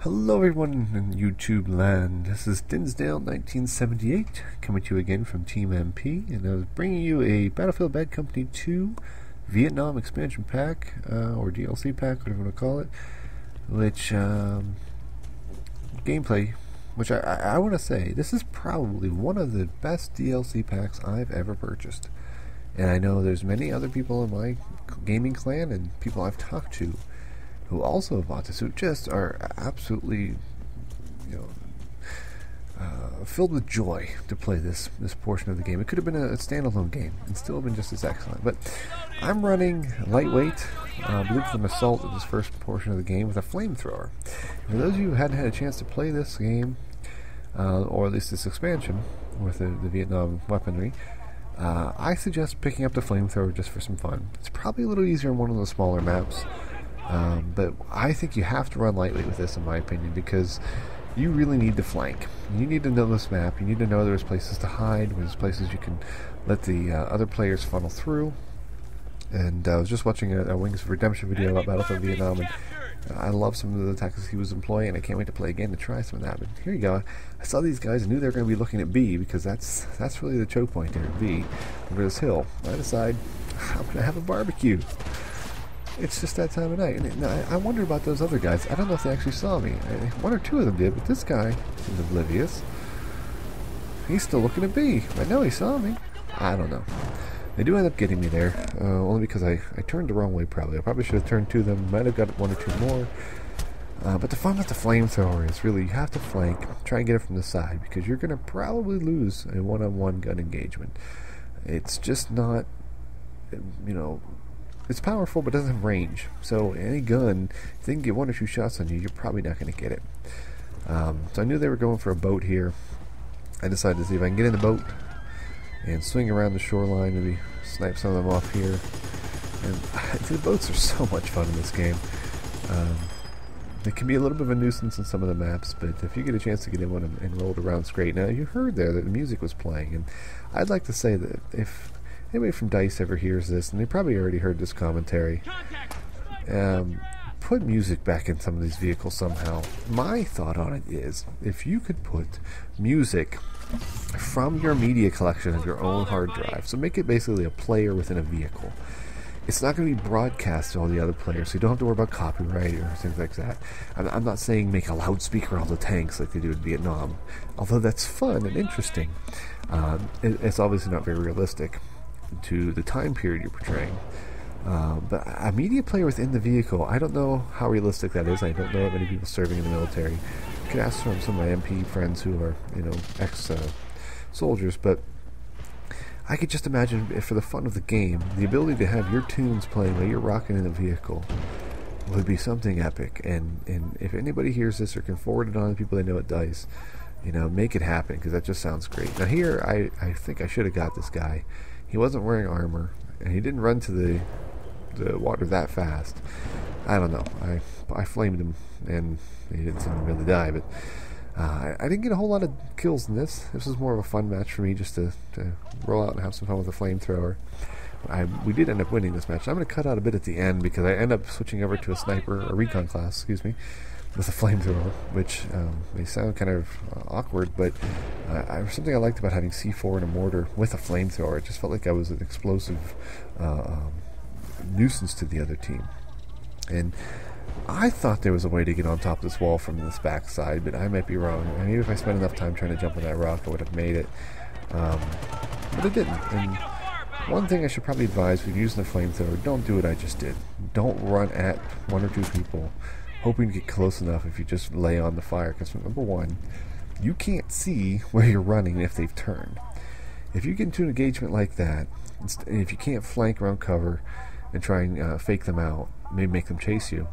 Hello everyone in YouTube land, this is Dinsdale 1978 coming to you again from Team MP, and I was bringing you a Battlefield Bad Company 2 Vietnam expansion pack, or DLC pack, whatever you want to call it, which gameplay, which I want to say, this is probably one of the best DLC packs I've ever purchased. And I know there's many other people in my gaming clan and people I've talked to who also bought this, who just are absolutely, filled with joy to play this portion of the game. It could have been a standalone game and still have been just as excellent. But I'm running lightweight, blue from assault in this first portion of the game with a flamethrower. For those of you who hadn't had a chance to play this game, or at least this expansion with the Vietnam weaponry, I suggest picking up the flamethrower just for some fun. It's probably a little easier on one of the smaller maps. But I think you have to run lightweight with this, in my opinion, because you really need to flank. You need to know this map. You need to know there's places to hide, there's places you can let the other players funnel through. And I was just watching a Wings of Redemption video about Battlefield Vietnam, and I love some of the tactics he was employing, and I can't wait to play again to try some of that. But here you go. I saw these guys and knew they were going to be looking at B, because that's really the choke point there, B, over this hill. I decide, I'm going to have a barbecue. It's just that time of night. And I wonder about those other guys. I don't know if they actually saw me. One or two of them did, but this guy is oblivious. He's still looking at B. I know he saw me. I don't know. They do end up getting me there, only because I turned the wrong way probably. I probably should have turned to them. Might have got one or two more. But the fun with the flamethrower is really you have to flank, try and get it from the side, because you're going to probably lose a one-on-one gun engagement. It's just not, it's powerful, but doesn't have range. So any gun, if they can get one or two shots on you, you're probably not going to get it. So I knew they were going for a boat here. I decided to see if I can get in the boat and swing around the shoreline, maybe snipe some of them off here. And the boats are so much fun in this game. They can be a little bit of a nuisance in some of the maps, but if you get a chance to get in one and roll it around, it's great. Now, you heard there that the music was playing, and I'd like to say that if anybody from DICE ever hears this, and they probably already heard this commentary, put music back in some of these vehicles somehow. My thought on it is, if you could put music from your media collection of your own hard drive, so make it basically a player within a vehicle. It's not going to be broadcast to all the other players, so you don't have to worry about copyright or things like that. I'm not saying make a loudspeaker on all the tanks like they do in Vietnam, although that's fun and interesting. It's obviously not very realistic to the time period you're portraying. But a media player within the vehicle, I don't know how realistic that is. I don't know of many people serving in the military. You can ask from some of my MP friends who are, ex-soldiers, but I could just imagine, if for the fun of the game, the ability to have your tunes playing while you're rocking in the vehicle would be something epic. And if anybody hears this or can forward it on to people they know at DICE, make it happen, because that just sounds great. Now here, I think I should have got this guy. He wasn't wearing armor, and he didn't run to the water that fast. I don't know. I flamed him, and he didn't seem to really die, but I didn't get a whole lot of kills in this. This was more of a fun match for me, just to roll out and have some fun with the flamethrower. We did end up winning this match. I'm going to cut out a bit at the end, because I end up switching over to a sniper, a recon class, excuse me, with a flamethrower, which may sound kind of awkward, but something I liked about having C4 and a mortar with a flamethrower. It just felt like I was an explosive nuisance to the other team. And I thought there was a way to get on top of this wall from this backside, but I might be wrong. And maybe if I spent enough time trying to jump on that rock, I would have made it. But it didn't. And one thing I should probably advise when using the flamethrower, don't do what I just did. Don't run at one or two people hoping to get close enough if you just lay on the fire, because number one, you can't see where you're running if they've turned. If you get into an engagement like that, and if you can't flank around cover and try and fake them out, maybe make them chase you,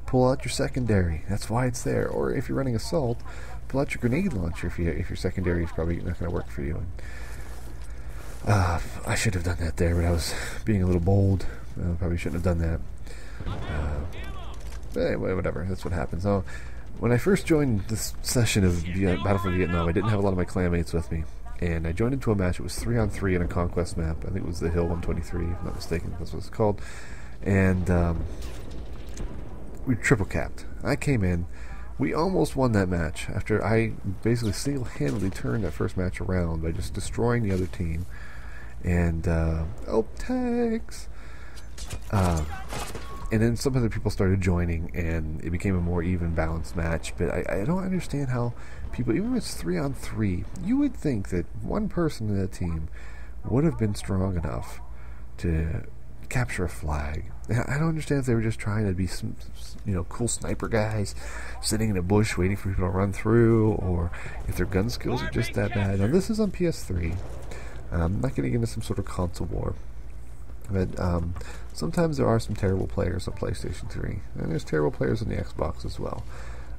pull out your secondary. That's why it's there. Or if you're running assault, pull out your grenade launcher if your secondary is probably not going to work for you. And, I should have done that there, but I was being a little bold. Probably shouldn't have done that. But anyway, whatever. That's what happens. Now, when I first joined this session of Battlefield Vietnam, I didn't have a lot of my clanmates with me. And I joined into a match. It was 3-on-3 in a Conquest map. I think it was the Hill 123, if I'm not mistaken. That's what it's called. And we triple capped. I came in. We almost won that match after I basically single-handedly turned that first match around by just destroying the other team. And, oh, tags! And then some other people started joining, and it became a more even, balanced match. But I don't understand how people, even if it's 3-on-3, you would think that one person in that team would have been strong enough to capture a flag. I don't understand if they were just trying to be some, cool sniper guys sitting in a bush waiting for people to run through, or if their gun skills are just that bad. Now, this is on PS3. I'm not getting into some sort of console war. But sometimes there are some terrible players on PlayStation 3, and there's terrible players on the Xbox as well.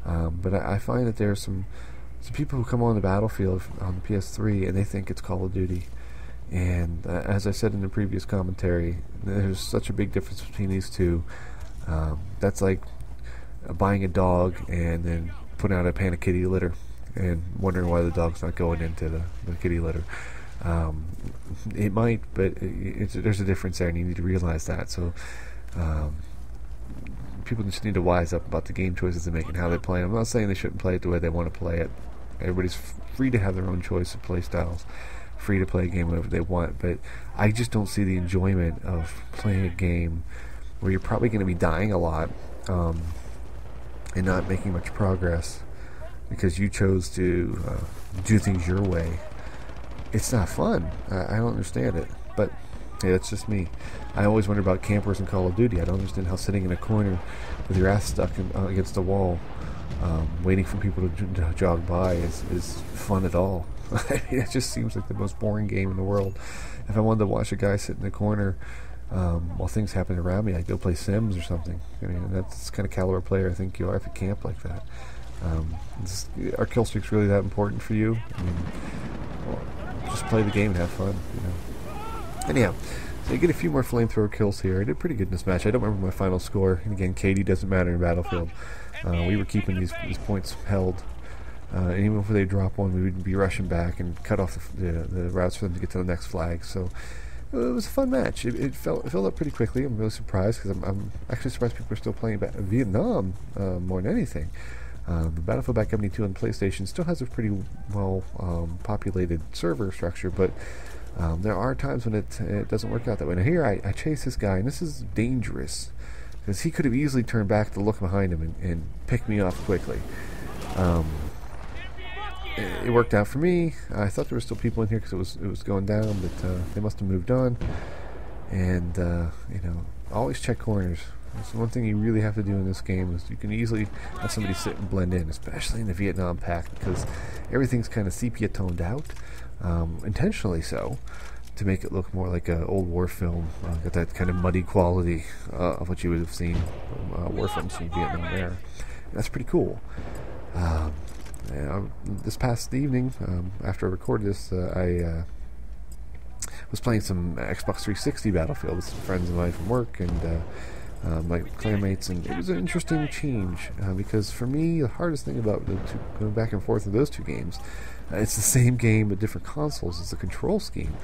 But I find that there are some people who come on the battlefield on the PS3 and they think it's Call of Duty. And as I said in the previous commentary, there's such a big difference between these two. That's like buying a dog and then putting out a pan of kitty litter and wondering why the dog's not going into the kitty litter. It might, but there's a difference there, and you need to realize that. So people just need to wise up about the game choices they make and how they play. I'm not saying they shouldn't play it the way they want to play it. Everybody's free to have their own choice of play styles, free to play a game whatever they want, but I just don't see the enjoyment of playing a game where you're probably going to be dying a lot and not making much progress because you chose to do things your way. It's not fun. I don't understand it, but hey, that's just me. I always wonder about campers in Call of Duty. I don't understand how sitting in a corner with your ass stuck against a wall, waiting for people to jog by is fun at all. I mean, it just seems like the most boring game in the world. If I wanted to watch a guy sit in the corner while things happen around me, I'd go play Sims or something. I mean, that's the kind of caliber player I think you are if you camp like that. Are kill streaks really that important for you? I mean, just play the game and have fun, Anyhow, so you get a few more flamethrower kills here. I did pretty good in this match. I don't remember my final score. And again, KD doesn't matter in Battlefield. We were keeping these points held. And even if they drop one, we would be rushing back and cut off the routes for them to get to the next flag. So it was a fun match. It filled up pretty quickly. I'm really surprised because I'm actually surprised people are still playing Vietnam more than anything. The Battlefield Back 72 on PlayStation still has a pretty well populated server structure, but there are times when it doesn't work out that way. Now here I chase this guy, and this is dangerous because he could have easily turned back to look behind him and pick me off quickly. It worked out for me. I thought there were still people in here because it was going down, but they must have moved on. And always check corners. That's one thing you really have to do in this game is you can easily have somebody sit and blend in, especially in the Vietnam pack, because everything's kind of sepia toned out, intentionally so, to make it look more like an old war film. Got that kind of muddy quality of what you would have seen from war films from Vietnam era. That's pretty cool. This past evening, after I recorded this, I was playing some Xbox 360 Battlefield with some friends of mine from work, and my clanmates, and it was an interesting change because for me the hardest thing about going back and forth with those two games, it's the same game but different consoles, is the control scheme.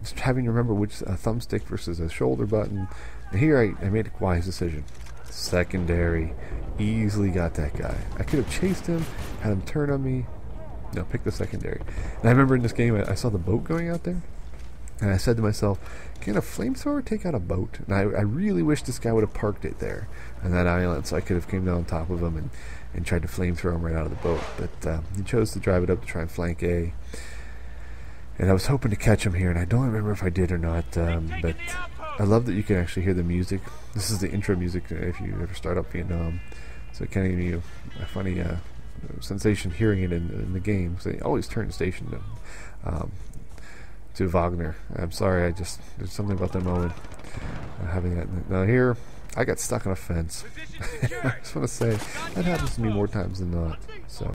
Just having to remember which thumbstick versus a shoulder button. And here I made a wise decision. Secondary, easily got that guy. I could have chased him, had him turn on me. No, pick the secondary. And I remember in this game I saw the boat going out there, and I said to myself, can a flamethrower take out a boat? And I really wish this guy would have parked it there on that island so I could have came down on top of him and tried to flamethrow him right out of the boat. But he chose to drive it up to try and flank A. And I was hoping to catch him here, and I don't remember if I did or not. But I love that you can actually hear the music. This is the intro music if you ever start up Vietnam. So it kind of gives you a funny sensation hearing it in the game. So they always turn the station to Wagner. I'm sorry, there's something about that moment having that. Now here, I got stuck on a fence. I just want to say, that happens to me more times than not. So.